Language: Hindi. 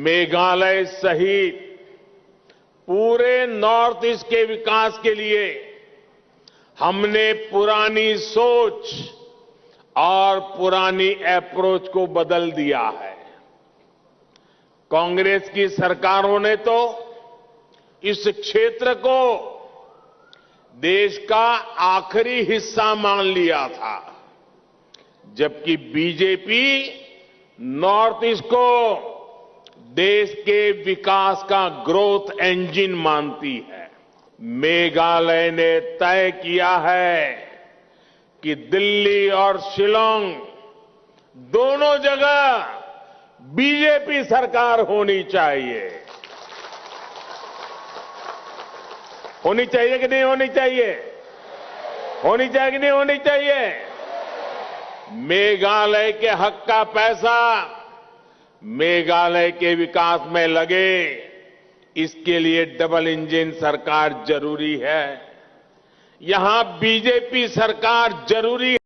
मेघालय सहित पूरे नॉर्थ ईस्ट के विकास के लिए हमने पुरानी सोच और पुरानी अप्रोच को बदल दिया है। कांग्रेस की सरकारों ने तो इस क्षेत्र को देश का आखिरी हिस्सा मान लिया था, जबकि बीजेपी नॉर्थ ईस्ट को देश के विकास का ग्रोथ इंजन मानती है। मेघालय ने तय किया है कि दिल्ली और शिलांग दोनों जगह बीजेपी सरकार होनी चाहिए। होनी चाहिए कि नहीं होनी चाहिए? होनी चाहिए कि नहीं होनी चाहिए? मेघालय के हक का पैसा मेघालय के विकास में लगे, इसके लिए डबल इंजन सरकार जरूरी है। यहां बीजेपी सरकार जरूरी है।